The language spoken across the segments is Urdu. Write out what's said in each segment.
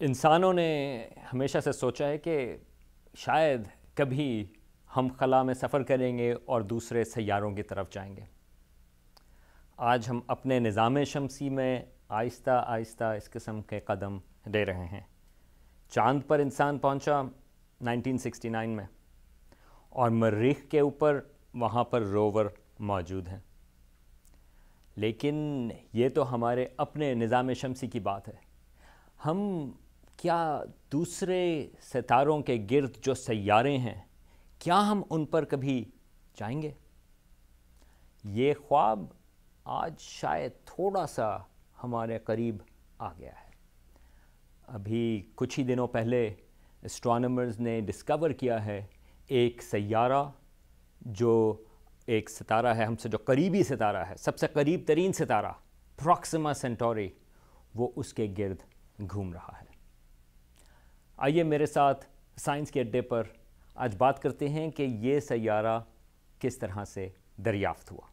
انسانوں نے ہمیشہ سے سوچا ہے کہ شاید کبھی ہم خلا میں سفر کریں گے اور دوسرے سیاروں کی طرف جائیں گے۔ آج ہم اپنے نظام شمسی میں آہستہ آہستہ اس قسم کے قدم دے رہے ہیں۔ چاند پر انسان پہنچا 1969 میں، اور مریخ کے اوپر وہاں پر روور موجود ہیں۔ لیکن یہ تو ہمارے اپنے نظام شمسی کی بات ہے۔ ہم کیا دوسرے ستاروں کے گرد جو سیارے ہیں، کیا ہم ان پر کبھی جائیں گے؟ یہ خواب آج شاید تھوڑا سا ہمارے قریب آ گیا ہے۔ ابھی کچھ ہی دنوں پہلے اسٹرانومرز نے ڈسکور کیا ہے ایک سیارہ، جو ایک ستارہ ہے ہم سے جو قریبی ستارہ ہے، سب سے قریب ترین ستارہ پروکسیما سینٹوری، وہ اس کے گرد گھوم رہا ہے۔ آئیے میرے ساتھ سائنس کے اڈے پر آج بات کرتے ہیں کہ یہ سیارہ کس طرح سے دریافت ہوا۔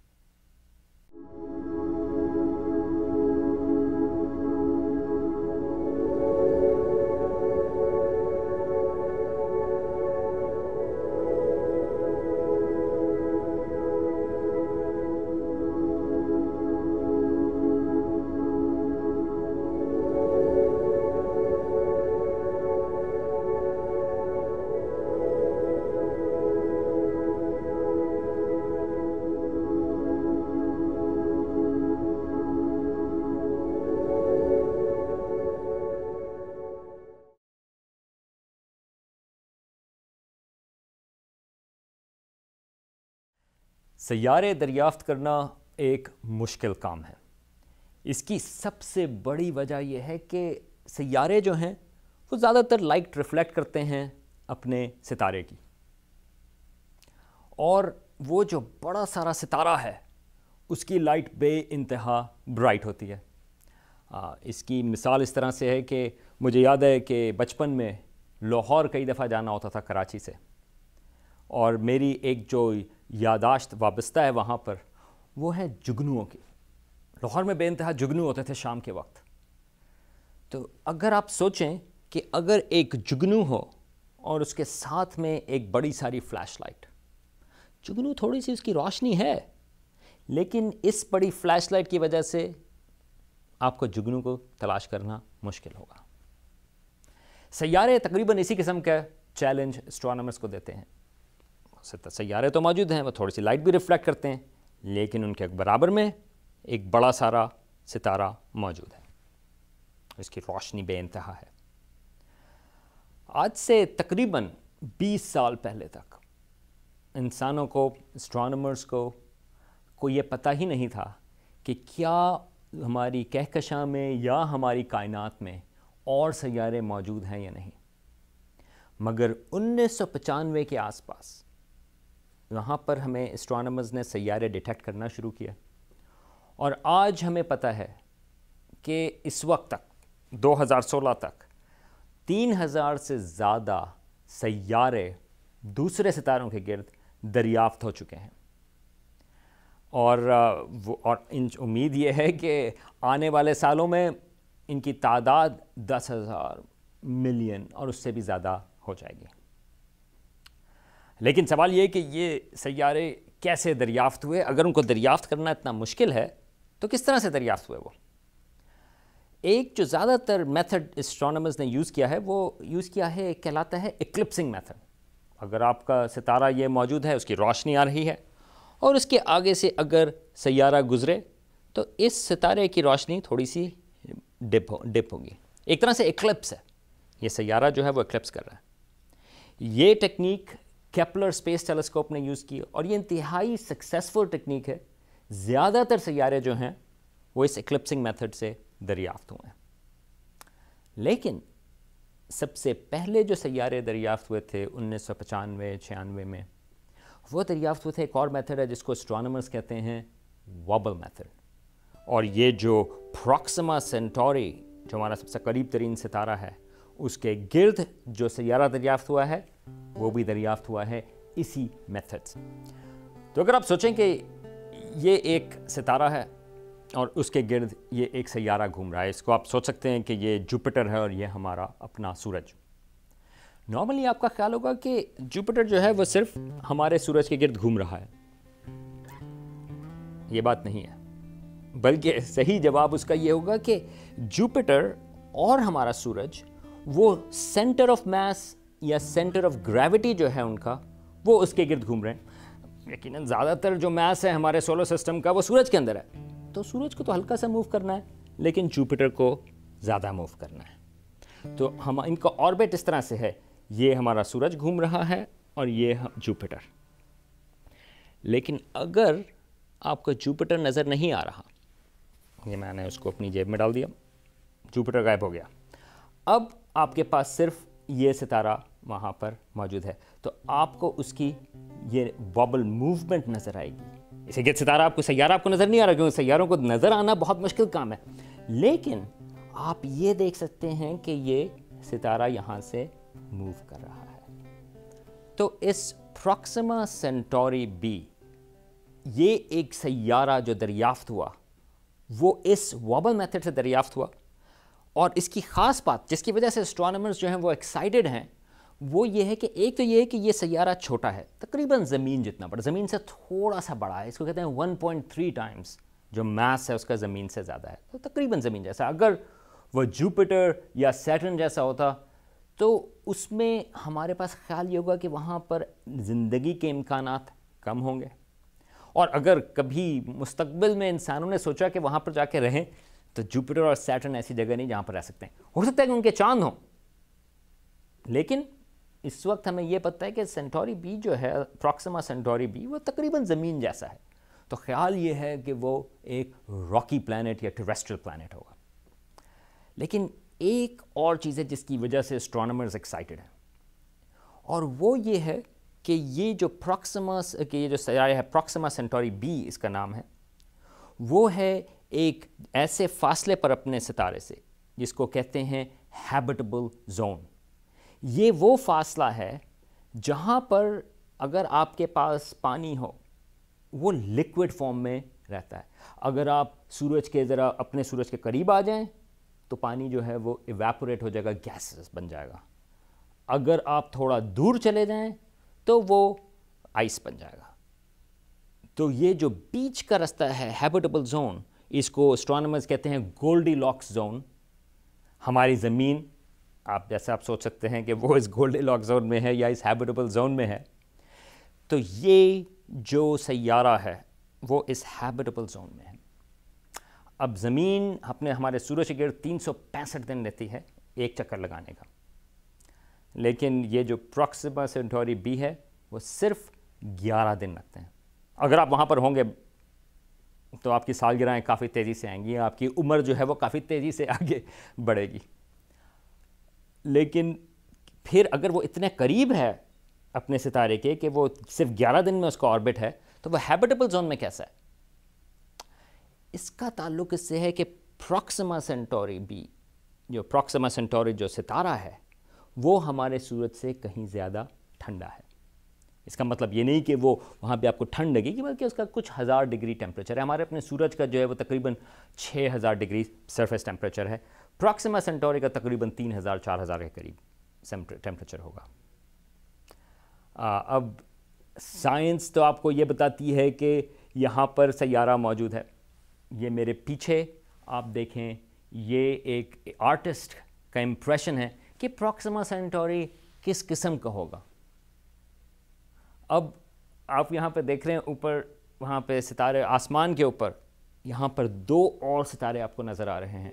سیارے دریافت کرنا ایک مشکل کام ہے۔ اس کی سب سے بڑی وجہ یہ ہے کہ سیارے جو ہیں وہ زیادہ تر لائٹ ریفلیکٹ کرتے ہیں اپنے ستارے کی، اور وہ جو بڑا سارا ستارہ ہے اس کی لائٹ بے انتہا برائٹ ہوتی ہے۔ اس کی مثال اس طرح سے ہے کہ مجھے یاد ہے کہ بچپن میں لاہور کئی دفعہ جانا ہوتا تھا کراچی سے، اور میری ایک جو یاداشت وابستہ ہے وہاں پر، وہ ہے جگنوؤں کی۔ لاہور میں بے انتہا جگنو ہوتے تھے شام کے وقت۔ تو اگر آپ سوچیں کہ اگر ایک جگنو ہو اور اس کے ساتھ میں ایک بڑی ساری فلیش لائٹ، جگنو تھوڑی سی اس کی روشنی ہے، لیکن اس بڑی فلیش لائٹ کی وجہ سے آپ کو جگنو کو تلاش کرنا مشکل ہوگا۔ سیارے تقریباً اسی قسم کا چیلنج اسٹرانومرز کو دیتے ہیں۔ سیارے تو موجود ہیں، وہ تھوڑی سی لائٹ بھی ریفلیکٹ کرتے ہیں، لیکن ان کے برابر میں ایک بڑا سارا ستارہ موجود ہے، اس کی روشنی بے انتہا ہے۔ آج سے تقریباً 20 سال پہلے تک انسانوں کو، اسٹرانومرز کو یہ پتہ ہی نہیں تھا کہ کیا ہماری کہکشاں میں یا ہماری کائنات میں اور سیارے موجود ہیں یا نہیں۔ مگر 1995 کے آس پاس وہاں پر ہمیں اسٹرانومرز نے سیارے ڈیٹیکٹ کرنا شروع کیا، اور آج ہمیں پتہ ہے کہ اس وقت تک 2016 تک 3000 سے زیادہ سیارے دوسرے ستاروں کے گرد دریافت ہو چکے ہیں، اور امید یہ ہے کہ آنے والے سالوں میں ان کی تعداد 10,000 ملین اور اس سے بھی زیادہ ہو جائے گی۔ لیکن سوال یہ کہ یہ سیارے کیسے دریافت ہوئے؟ اگر ان کو دریافت کرنا اتنا مشکل ہے تو کس طرح سے دریافت ہوئے؟ وہ ایک جو زیادہ تر میتھڈ اسٹرانومرز نے یوز کیا ہے، وہ یوز کیا ہے، کہلاتا ہے ایکلپسنگ میتھڈ۔ اگر آپ کا ستارہ یہ موجود ہے، اس کی روشنی آ رہی ہے، اور اس کے آگے سے اگر سیارہ گزرے تو اس ستارے کی روشنی تھوڑی سی ڈپ ہوگی۔ ایک طرح سے ایکلپس ہے، یہ سیارہ جو ہے وہ ایکلپس کر رہا ہے۔ یہ ٹیکنیک کیپلر اسپیس ٹیلیسکوپ نے یوز کی، اور یہ انتہائی سکسیسفل ٹیکنیک ہے۔ زیادہ تر سیارے جو ہیں وہ اس ایکلپسنگ میتھڈ سے دریافت ہوئے ہیں۔ لیکن سب سے پہلے جو سیارے دریافت ہوئے تھے 1995-96 میں، وہ دریافت ہوئے تھے ایک اور میتھڈ ہے جس کو اسٹرانومرز کہتے ہیں وابل میتھڈ۔ اور یہ جو پروکسیما سینٹوری، جو ہمارا سب سے قریب ترین ستارہ ہے، اس کے گرد جو سیارہ دریافت ہوا ہے وہ بھی دریافت ہوا ہے اسی میتھڈ سے۔ تو اگر آپ سوچیں کہ یہ ایک ستارہ ہے اور اس کے گرد یہ ایک سیارہ گھوم رہا ہے. اس کو آپ سوچ سکتے ہیں کہ یہ جوپیٹر ہے اور یہ ہمارا اپنا سورج. نارملی آپ کا خیال ہوگا کہ جوپیٹر جو ہے وہ صرف ہمارے سورج کے گرد گھوم رہا ہے. یہ بات نہیں ہے، بلکہ صحیح جواب اس کا یہ ہوگا کہ جوپیٹر اور ہمارا سورج وہ سینٹر آف میس یا سینٹر آف گریوٹی جو ہے ان کا، وہ اس کے گرد گھوم رہے ہیں. یقیناً زیادہ تر جو میس ہے ہمارے سولر سسٹم کا وہ سورج کے اندر ہے، تو سورج کو تو ہلکا سا موو کرنا ہے، لیکن جوپیٹر کو زیادہ موو کرنا ہے. تو ہم ان کا آربٹ اس طرح سے ہے، یہ ہمارا سورج گھوم رہا ہے اور یہ جوپیٹر. لیکن اگر آپ کو جوپیٹر نظر نہیں آ رہا، یہ میں نے اس کو اپنی جیب میں ڈال دیا، جوپیٹر غائب ہو گیا، اب آپ کے پاس صرف یہ ستارہ وہاں پر موجود ہے، تو آپ کو اس کی یہ بابل موومنٹ نظر آئے گی. اسے کہ سیارہ آپ کو نظر نہیں آ رہا، کیونکہ سیاروں کو نظر آنا بہت مشکل کام ہے، لیکن آپ یہ دیکھ سکتے ہیں کہ یہ ستارہ یہاں سے موو کر رہا ہے. تو اس پروکسیما سینٹوری بی، یہ ایک سیارہ جو دریافت ہوا وہ اس وابل میتھڈ سے دریافت ہوا. اور اس کی خاص بات جس کی وجہ سے اسٹرانومرز جو ہیں وہ ایکسائٹڈ ہیں، وہ یہ ہے کہ ایک تو یہ ہے کہ یہ سیارہ چھوٹا ہے، تقریباً زمین جتنا بڑا، زمین سے تھوڑا سا بڑا ہے. اس کو کہتے ہیں 1.3 ٹائمز جو میس ہے اس کا زمین سے زیادہ ہے، تو تقریباً زمین جیسا. اگر وہ جوپیٹر یا سیٹرن جیسا ہوتا تو اس میں ہمارے پاس خیال یہ ہوگا کہ وہاں پر زندگی کے امکانات کم ہوں گے. اور اگر کبھی مستقبل میں انسانوں نے سوچا کہ وہاں پر جا کے رہیں تو جوپیٹر اور سیٹرن ایسی جگہ نہیں جہاں پر رہ سکتے ہیں. ہو سکتا ہے کہ ان کے چاند ہوں، لیکن اس وقت ہمیں یہ پتہ ہے کہ سینٹوری بی جو ہے، پروکسیما سینٹوری بی، وہ تقریباً زمین جیسا ہے. تو خیال یہ ہے کہ وہ ایک راکی پلانٹ یا ٹیریسٹریل پلانٹ ہوگا. لیکن ایک اور چیز ہے جس کی وجہ سے اسٹرانومرز ایکسائٹڈ ہیں، اور وہ یہ ہے کہ یہ جو سیارہ ہے پروکسیما سینٹوری بی اس کا نام ہے، وہ ہے ایک ایسے فاصلے پر اپنے ستارے سے جس کو کہتے ہیں ہیبٹیبل زون. یہ وہ فاصلہ ہے جہاں پر اگر آپ کے پاس پانی ہو وہ لیکوڈ فارم میں رہتا ہے. اگر آپ اپنے سورج کے قریب آ جائیں تو پانی جو ہے وہ ایواپوریٹ ہو جائے گا، گیسز بن جائے گا. اگر آپ تھوڑا دور چلے جائیں تو وہ آئس بن جائے گا. تو یہ جو بیچ کا رستہ ہے ہیبٹیبل زون، اس کو اسٹرانومرز کہتے ہیں گولڈی لاکس زون. ہماری زمین جیسے آپ سوچ سکتے ہیں کہ وہ اس گولڈی لاکس زون میں ہے یا اس ہیبٹیبل زون میں ہے. تو یہ جو سیارہ ہے وہ اس ہیبٹیبل زون میں ہے. اب زمین ہمارے سورج کے گرد 365 دن رہتی ہے ایک چکر لگانے کا، لیکن یہ جو پروکسیما سینٹوری بی ہے وہ صرف 11 دن لگتے ہیں. اگر آپ وہاں پر ہوں گے تو آپ کی سالگرہیں کافی تیزی سے آئیں گی، آپ کی عمر جو ہے وہ کافی تیزی سے آگے بڑھے گی. لیکن پھر اگر وہ اتنے قریب ہے اپنے ستارے کے کہ وہ صرف 11 دن میں اس کا آربٹ ہے، تو وہ ہیبٹیبل زون میں کیسا ہے؟ اس کا تعلق اس سے ہے کہ پروکسیما سینٹوری بی، جو پروکسیما سینٹوری جو ستارہ ہے، وہ ہمارے سورج سے کہیں زیادہ ٹھنڈا ہے. اس کا مطلب یہ نہیں کہ وہ وہاں پہ آپ کو ٹھنڈ لگے گی، بلکہ اس کا کچھ 1000 ڈگری ٹیمپریچر ہے. ہمارے اپنے سورج کا جو ہے وہ تقریباً 6000 ڈگری سرفیس ٹیمپریچر ہے. پروکسیما سینٹوری کا تقریباً 3000-4000 کے قریب ٹیمپریچر ہوگا. اب سائنس تو آپ کو یہ بتاتی ہے کہ یہاں پر سیارہ موجود ہے. یہ میرے پیچھے آپ دیکھیں، یہ ایک آرٹسٹ کا امپریشن ہے کہ پروکسیما سینٹوری کس قسم کا ہوگا. اب آپ یہاں پہ دیکھ رہے ہیں اوپر وہاں پہ ستارے آسمان کے اوپر، یہاں پر 2 اور ستارے آپ کو نظر آ رہے ہیں.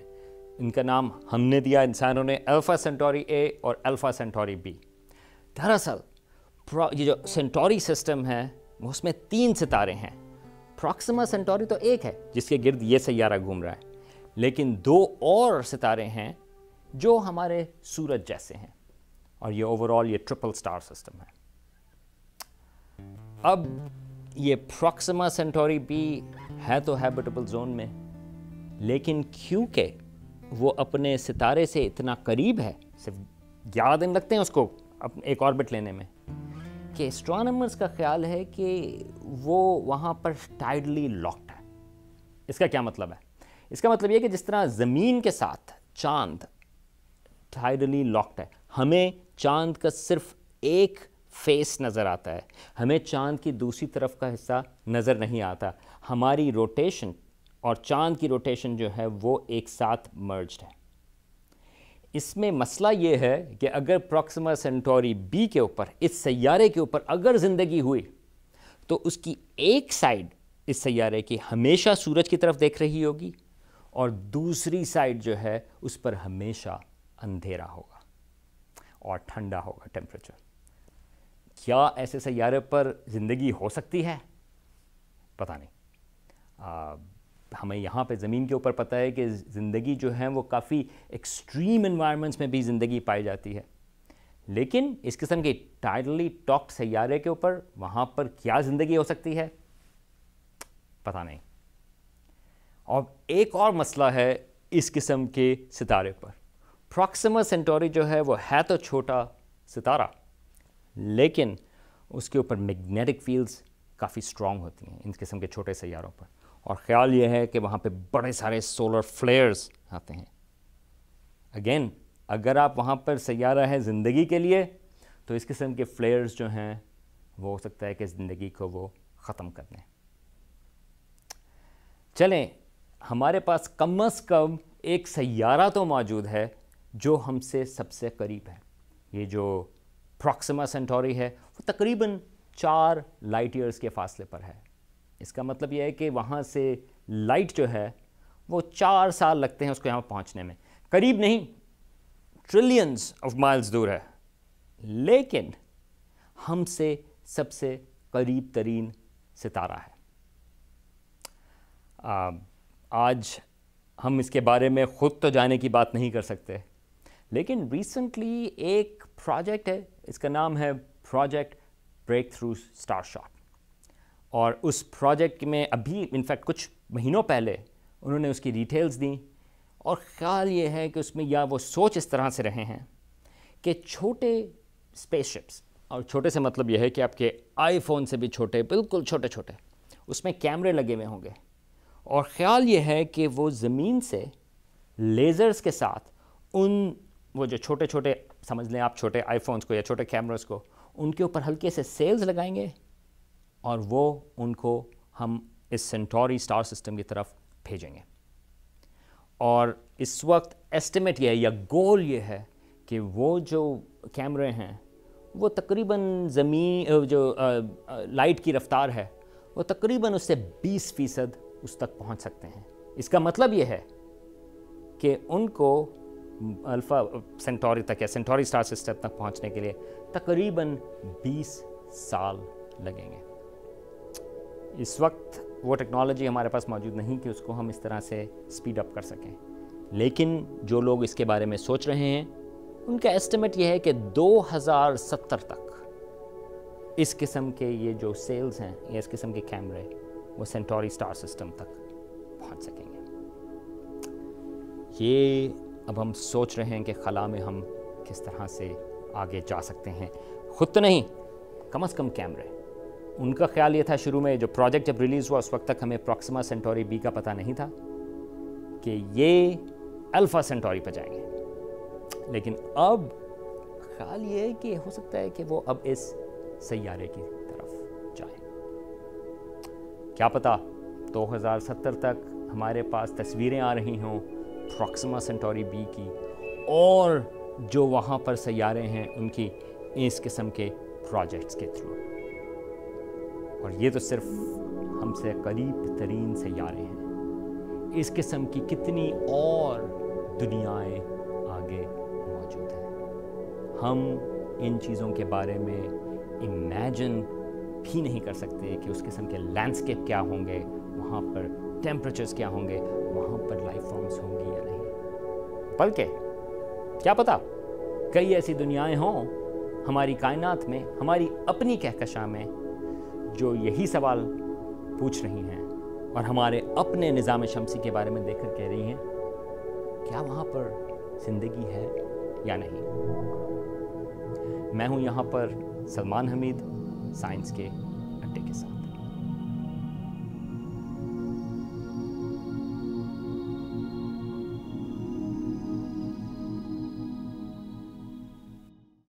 ان کا نام ہم نے دیا انسانوں نے، الفا سینٹوری اے اور الفا سینٹوری بی. دراصل یہ جو سینٹوری سسٹم ہے اس میں 3 ستارے ہیں. پروکسیما سینٹوری تو ایک ہے جس کے گرد یہ سیارہ گھوم رہا ہے، لیکن 2 اور ستارے ہیں جو ہمارے سورج جیسے ہیں، اور یہ اوورال یہ ٹرپل سٹار سسٹم ہے. اب یہ پروکسیما سینٹوری بی ہے تو ہیبٹیبل زون میں، لیکن کیونکہ وہ اپنے ستارے سے اتنا قریب ہے، صرف 11 دن لگتے ہیں اس کو ایک آربٹ لینے میں، کہ اسٹرانومرز کا خیال ہے کہ وہ وہاں پر ٹائڈلی لاکڈ ہے. اس کا کیا مطلب ہے؟ اس کا مطلب یہ کہ جس طرح زمین کے ساتھ چاند ٹائڈلی لاکڈ ہے، ہمیں چاند کا صرف ایک فیس نظر آتا ہے، ہمیں چاند کی دوسری طرف کا حصہ نظر نہیں آتا. ہماری روٹیشن اور چاند کی روٹیشن جو ہے وہ ایک ساتھ مرجڈ ہے. اس میں مسئلہ یہ ہے کہ اگر پروکسیما سینٹوری بی کے اوپر، اس سیارے کے اوپر اگر زندگی ہوئی تو اس کی ایک سائڈ اس سیارے کی ہمیشہ سورج کی طرف دیکھ رہی ہوگی اور دوسری سائڈ جو ہے اس پر ہمیشہ اندھیرا ہوگا اور ٹھنڈا ہوگا ٹیمپریچر. کیا ایسے سیارے پر زندگی ہو سکتی ہے؟ پتہ نہیں. ہمیں یہاں پہ زمین کے اوپر پتہ ہے کہ زندگی جو ہے وہ کافی ایکسٹریم انوائرمنٹس میں بھی زندگی پائی جاتی ہے، لیکن اس قسم کے ٹائڈلی لاکڈ سیارے کے اوپر وہاں پر کیا زندگی ہو سکتی ہے؟ پتہ نہیں. اور ایک اور مسئلہ ہے اس قسم کے ستارے پر. پروکسیما سینٹوری جو ہے وہ ہے تو چھوٹا ستارہ، لیکن اس کے اوپر میگنیٹک فیلڈز کافی اسٹرانگ ہوتی ہیں ان قسم کے چھوٹے سیاروں پر، اور خیال یہ ہے کہ وہاں پہ بڑے سارے سولر فلیئرز آتے ہیں. اگین اگر آپ وہاں پر سیارہ ہے زندگی کے لیے تو اس قسم کے فلیئرز جو ہیں وہ ہو سکتا ہے کہ زندگی کو وہ ختم کر دیں. چلیں، ہمارے پاس کم از کم ایک سیارہ تو موجود ہے جو ہم سے سب سے قریب ہے. یہ جو پروکسیما سینٹوری ہے وہ تقریباً 4 لائٹ ایئرز کے فاصلے پر ہے. اس کا مطلب یہ ہے کہ وہاں سے لائٹ جو ہے وہ 4 سال لگتے ہیں اس کو یہاں پہنچنے میں. قریب نہیں، ٹریلینز آف مائلز دور ہے، لیکن ہم سے سب سے قریب ترین ستارہ ہے. آج ہم اس کے بارے میں خود تو جانے کی بات نہیں کر سکتے، لیکن ریسنٹلی ایک پروجیکٹ ہے، اس کا نام ہے project Breakthrough Starshot, اور اس پروجیکٹ میں ابھی انفیکٹ کچھ مہینوں پہلے انہوں نے اس کی ڈیٹیلز دیں، اور خیال یہ ہے کہ اس میں یا وہ سوچ اس طرح سے رہے ہیں کہ چھوٹے اسپیس شپس، اور چھوٹے سے مطلب یہ ہے کہ آپ کے آئی فون سے بھی چھوٹے، بالکل چھوٹے چھوٹے، اس میں کیمرے لگے ہوئے ہوں گے، اور خیال یہ ہے کہ وہ زمین سے لیزرز کے ساتھ وہ جو چھوٹے چھوٹے، سمجھ لیں آپ چھوٹے آئی فونس کو یا چھوٹے کیمراز کو، ان کے اوپر ہلکے سے سیلز لگائیں گے اور وہ ان کو ہم اس سینٹوری اسٹار سسٹم کی طرف بھیجیں گے. اور اس وقت ایسٹیمیٹ یہ ہے یا گول یہ ہے کہ وہ جو کیمرے ہیں وہ تقریباً جو لائٹ کی رفتار ہے وہ تقریباً اس سے 20% اس تک پہنچ سکتے ہیں. اس کا مطلب یہ ہے کہ ان کو الفا سینٹوری تک یا سینٹوری اسٹار سسٹم تک پہنچنے کے لیے تقریباً 20 سال لگیں گے. اس وقت وہ ٹیکنالوجی ہمارے پاس موجود نہیں کہ اس کو ہم اس طرح سے سپیڈ اپ کر سکیں، لیکن جو لوگ اس کے بارے میں سوچ رہے ہیں ان کا ایسٹیمیٹ یہ ہے کہ 2070 تک اس قسم کے یہ جو سیلز ہیں یا اس قسم کے کیمرے وہ سینٹوری اسٹار سسٹم تک پہنچ سکیں گے. یہ اب ہم سوچ رہے ہیں کہ خلا میں ہم کس طرح سے آگے جا سکتے ہیں. خود تو نہیں، کم از کم کیمرے. ان کا خیال یہ تھا شروع میں، جو پروجیکٹ جب ریلیز ہوا اس وقت تک ہمیں پروکسیما سینٹوری بی کا پتہ نہیں تھا کہ یہ الفا سینٹوری پہ جائیں گے، لیکن اب خیال یہ ہے کہ ہو سکتا ہے کہ وہ اب اس سیارے کی طرف جائیں. کیا پتہ 2070 تک ہمارے پاس تصویریں آ رہی ہوں پروکسیما سینٹوری بی کی، اور جو وہاں پر سیارے ہیں ان کی اس قسم کے پروجیکٹس کے تھرو. اور یہ تو صرف ہم سے قریب ترین سیارے ہیں، اس قسم کی کتنی اور دنیائیں آگے موجود ہیں. ہم ان چیزوں کے بارے میں امیجن بھی نہیں کر سکتے کہ اس قسم کے لینڈسکیپ کیا ہوں گے، وہاں پر ٹیمپریچرز کیا ہوں گے، وہاں پر لائف فارمز ہوں گی یا نہیں. بلکہ کیا پتہ کئی ایسی دنیائیں ہوں ہماری کائنات میں، ہماری اپنی کہکشاں میں، جو یہی سوال پوچھ رہی ہیں اور ہمارے اپنے نظام شمسی کے بارے میں دیکھ کر کہہ رہی ہیں کیا وہاں پر زندگی ہے یا نہیں. میں ہوں یہاں پر سلمان حمید، سائنس کے اڈے کے ساتھ.